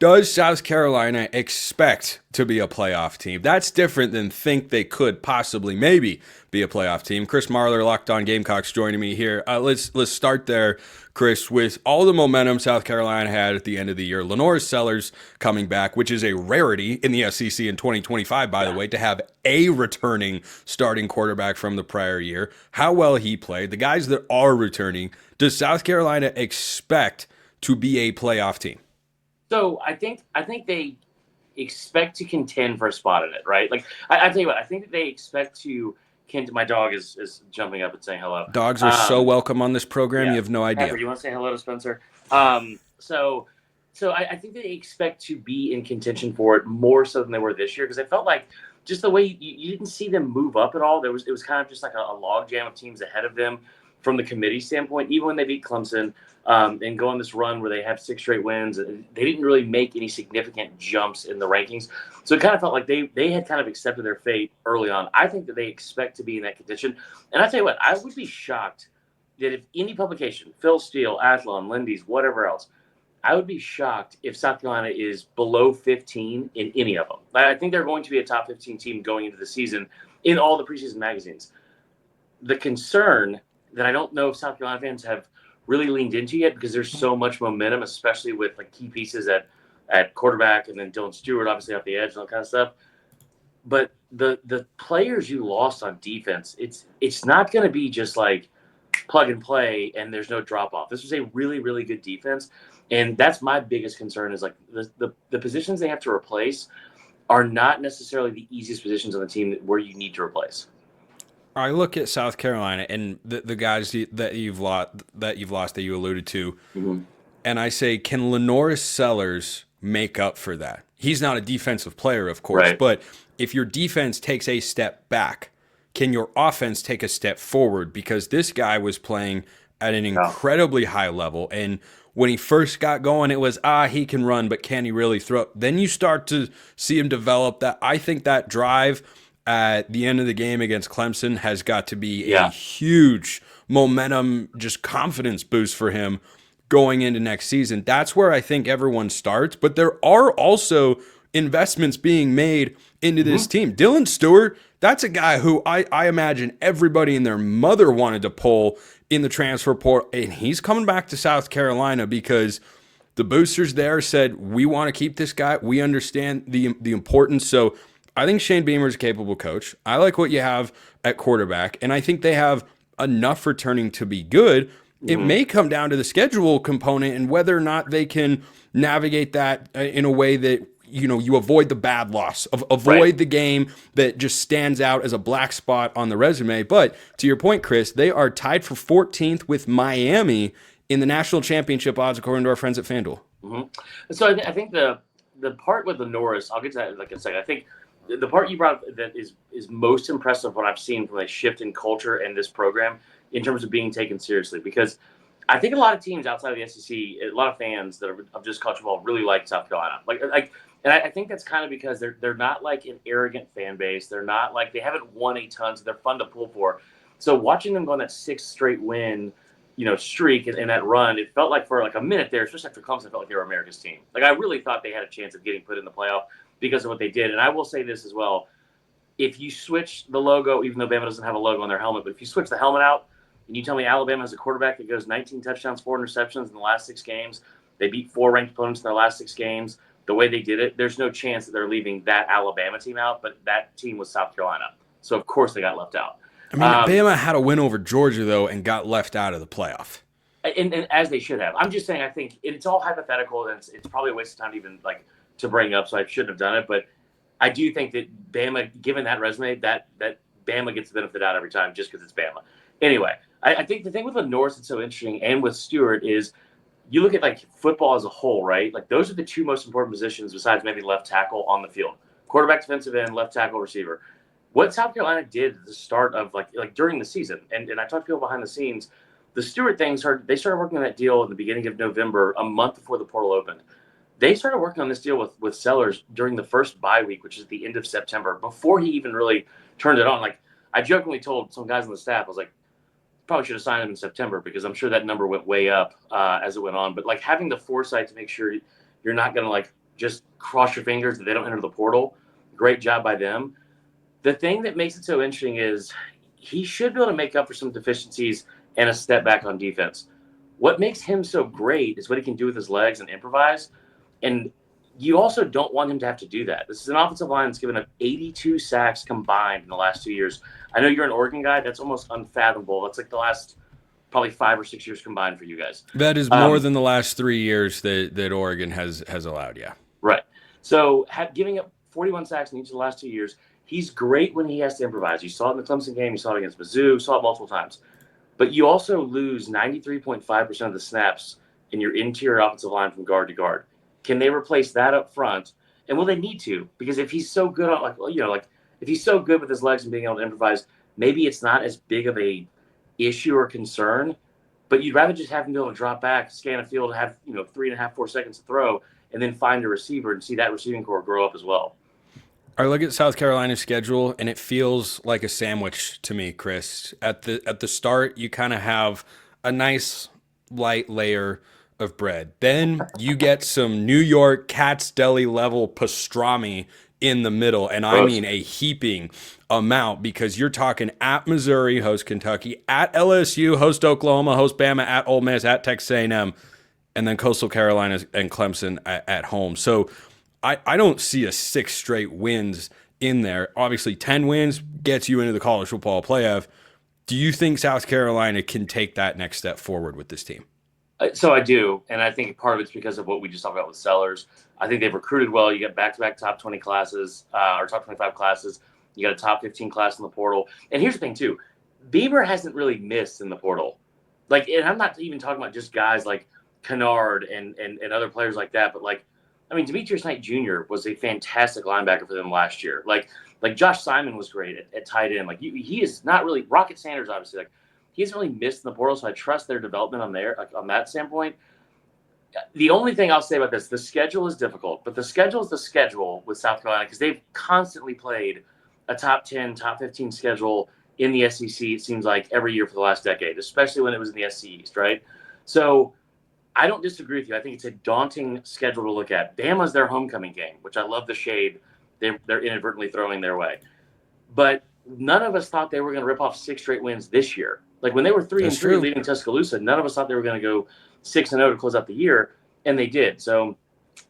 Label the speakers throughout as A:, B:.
A: Does South Carolina expect to be a playoff team? That's different than think they could possibly maybe be a playoff team. Chris Marler, Locked On Gamecocks, joining me here. Let's start there, Chris, with all the momentum South Carolina had at the end of the year. LaNorris Sellers coming back, which is a rarity in the SEC in 2025, by the way, to have a returning starting quarterback from the prior year. How well he played. The guys that are returning, does South Carolina expect to be a playoff team?
B: So I think they expect to contend for a spot in it, right? Like I tell you what, I think that they expect to. My dog is jumping up and saying hello.
A: Dogs are so welcome on this program. You
B: Yeah,
A: have no idea.
B: Pepper, you want to say hello to Spencer? So I think they expect to be in contention for it more so than they were this year because I felt like just the way you didn't see them move up at all. It was kind of just like a log jam of teams ahead of them from the committee standpoint. Even when they beat Clemson and go on this run where they have 6 straight wins, they didn't really make any significant jumps in the rankings. So it kind of felt like they had kind of accepted their fate early on. I think that they expect to be in that contention. And I tell you what, I would be shocked that if any publication, Phil Steele, Athlon, Lindy's, whatever else, I would be shocked if South Carolina is below 15 in any of them. I think they're going to be a top 15 team going into the season in all the preseason magazines. The concern that I don't know if South Carolina fans have really leaned into yet because there's so much momentum, especially with like key pieces at quarterback and then Dylan Stewart obviously off the edge and all that kind of stuff. But the players you lost on defense, it's not going to be just like plug and play and there's no drop off. This was a really, really good defense. And that's my biggest concern is like the positions they have to replace are not necessarily the easiest positions on the team where you need to replace.
A: I look at South Carolina and the guys that you've lost that you alluded to,
B: Mm-hmm.
A: and I say, can LaNorris Sellers make up for that? He's not a defensive player, of course,
B: Right.
A: but if your defense takes a step back, can your offense take a step forward? Because this guy was playing at an
B: Yeah.
A: incredibly high level, and when he first got going, it was he can run, but can he really throw? Then you start to see him develop that. I think that drive at the end of the game against Clemson has got to be a
B: Yeah.
A: huge momentum, just confidence boost for him going into next season. That's where I think everyone starts. But there are also investments being made into this team. Dylan Stewart, that's a guy who I imagine everybody and their mother wanted to pull in the transfer portal. And he's coming back to South Carolina because the boosters there said, we want to keep this guy. We understand the importance. So I think Shane Beamer's a capable coach. I like what you have at quarterback, and I think they have enough returning to be good. It may come down to the schedule component and whether or not they can navigate that in a way that you avoid the bad loss, avoid
B: Right.
A: the game that just stands out as a black spot on the resume. But to your point, Chris, they are tied for 14th with Miami in the national championship odds, according to our friends at FanDuel.
B: Mm-hmm. So I think the part with the Norris, I'll get to that in like a second. I think the part you brought up that is most impressive what I've seen from a shift in culture and this program in terms of being taken seriously. Because I think a lot of teams outside of the SEC, a lot of fans that are of just college football really like South Carolina. And I think that's kind of because they're not like an arrogant fan base. They're not like they haven't won a ton, so they're fun to pull for. So watching them go on that 6th straight win, streak and that run, it felt like for like a minute there, especially after Clemson, it felt like they were America's team. Like I really thought they had a chance of getting put in the playoff because of what they did. And I will say this as well. If you switch the logo, even though Bama doesn't have a logo on their helmet, but if you switch the helmet out and you tell me Alabama has a quarterback that goes 19 touchdowns, 4 interceptions in the last 6 games, they beat 4 ranked opponents in their last 6 games, the way they did it, there's no chance that they're leaving that Alabama team out, but that team was South Carolina. So, of course, they got left out.
A: I mean, Bama had a win over Georgia, though, and got left out of the playoff.
B: And as they should have. I'm just saying, I think it's all hypothetical, and it's probably a waste of time to even to bring up, so I shouldn't have done it. But I do think that Bama, given that resume, that Bama gets the benefit out every time just because it's Bama. Anyway, I think the thing with LaNorris that's so interesting and with Stewart is you look at football as a whole, right? Like those are the 2 most important positions besides maybe left tackle on the field. Quarterback, defensive end, left tackle, receiver. What South Carolina did at the start of like during the season, and I talked to people behind the scenes, the Stewart thing they started working on that deal in the beginning of November, a month before the portal opened. They started working on this deal with Sellers during the first bye week, which is the end of September, before he even really turned it on. Like I jokingly told some guys on the staff, I was like, probably should have signed him in September because I'm sure that number went way up as it went on. But having the foresight to make sure you're not going to just cross your fingers that they don't enter the portal. Great job by them. The thing that makes it so interesting is he should be able to make up for some deficiencies and a step back on defense. What makes him so great is what he can do with his legs and improvise. And you also don't want him to have to do that. This is an offensive line that's given up 82 sacks combined in the last 2 years. I know you're an Oregon guy. That's almost unfathomable. That's like the last probably 5 or 6 years combined for you guys.
A: That is more than the last 3 years that Oregon has allowed, yeah.
B: Right. So giving up 41 sacks in each of the last 2 years, he's great when he has to improvise. You saw it in the Clemson game. You saw it against Mizzou. You saw it multiple times. But you also lose 93.5% of the snaps in your interior offensive line from guard to guard. Can they replace that up front? And will they need to? Because if he's so good on, if he's so good with his legs and being able to improvise, maybe it's not as big of a issue or concern. But you'd rather just have him be able to drop back, scan a field, have 3.5, 4 seconds to throw, and then find a receiver and see that receiving core grow up as well.
A: I look at South Carolina's schedule, and it feels like a sandwich to me, Chris. At the start, you kind of have a nice light layer of bread. Then you get some New York Cat's Deli level pastrami in the middle, and I mean a heaping amount, because you're talking at Missouri, host Kentucky, at LSU, host Oklahoma, host Bama, at Ole Miss, at Texas A&M, and then Coastal Carolina and Clemson at home. So I don't see a 6 straight wins in there. Obviously, 10 wins gets you into the college football playoff. Do you think South Carolina can take that next step forward with this team?
B: So I do, and I think part of it's because of what we just talked about with Sellers. I think they've recruited well. You got back-to-back top 20 classes, or top 25 classes. You got a top 15 class in the portal. And here's the thing, too. Beamer hasn't really missed in the portal. And I'm not even talking about just guys like Kennard and other players like that, but Demetrius Knight Jr. was a fantastic linebacker for them last year. Like Josh Simon was great at tight end. He is not really – Rocket Sanders, obviously, he hasn't really missed in the portal, so I trust their development on that standpoint. The only thing I'll say about this, the schedule is difficult, but the schedule is the schedule with South Carolina because they've constantly played a top 10, top 15 schedule in the SEC, it seems like, every year for the last decade, especially when it was in the SC East, right? So I don't disagree with you. I think it's a daunting schedule to look at. Bama's their homecoming game, which I love the shade they're inadvertently throwing their way. But none of us thought they were going to rip off 6 straight wins this year. When they were 3-3 leaving Tuscaloosa, none of us thought they were going to go 6-0 to close out the year, and they did. So,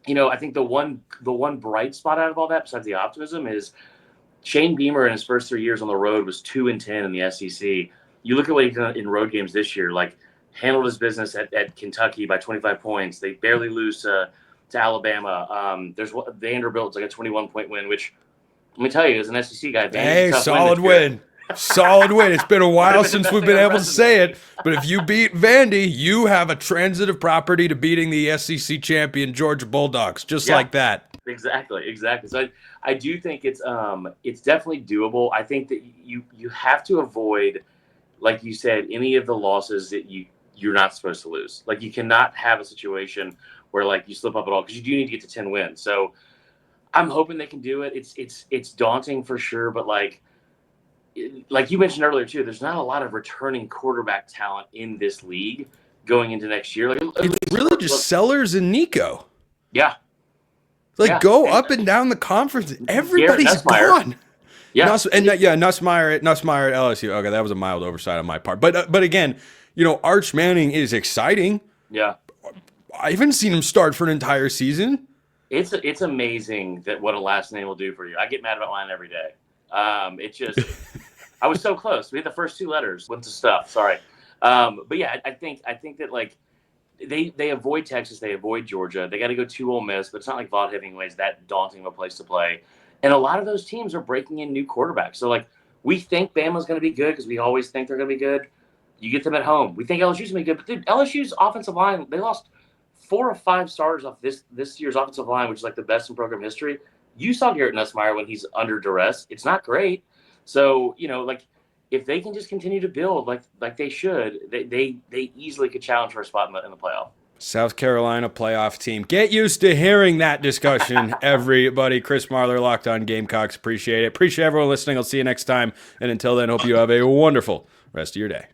B: I think the one bright spot out of all that, besides the optimism, is Shane Beamer in his first 3 years on the road was 2-10 in the SEC. You look at what he's done in road games this year, handled his business at Kentucky by 25 points. They barely lose to Alabama. There's Vanderbilt's a 21-point win, which let me tell you, as an SEC guy,
A: hey, solid win. Solid win. It's been a while since we've been able to say it, but if you beat Vandy, you have a transitive property to beating the SEC champion Georgia Bulldogs, like that.
B: Exactly. So I do think it's definitely doable. I think that you have to avoid, like you said, any of the losses that you're not supposed to lose. You cannot have a situation where you slip up at all, because you do need to get to 10 wins. So I'm hoping they can do it. It's daunting for sure, but like you mentioned earlier too, there's not a lot of returning quarterback talent in this league going into next year.
A: It's really just Sellers and Nico.
B: Yeah.
A: Go up and down the conference. Everybody's gone.
B: Yeah.
A: Nussmeier at LSU. Okay, that was a mild oversight on my part. But again, Arch Manning is exciting.
B: Yeah.
A: I haven't seen him start for an entire season.
B: It's amazing that what a last name will do for you. I get mad about mine every day. It's just I was so close. We had the first 2 letters. Went to stuff. Sorry. But yeah, I think that they avoid Texas, they avoid Georgia. They got to go to Ole Miss, but it's not like Vaught Hemingway's that daunting of a place to play. And a lot of those teams are breaking in new quarterbacks. So we think Bama's going to be good because we always think they're going to be good. You get them at home. We think LSU's going to be good, but dude, LSU's offensive line, they lost 4 or 5 starters off this year's offensive line, which is the best in program history. You saw Garrett Nussmeier when he's under duress. It's not great. So, if they can just continue to build like they should, they easily could challenge for a spot in the playoff.
A: South Carolina playoff team. Get used to hearing that discussion, everybody. Chris Marler, Locked On Gamecocks. Appreciate it. Appreciate everyone listening. I'll see you next time. And until then, hope you have a wonderful rest of your day.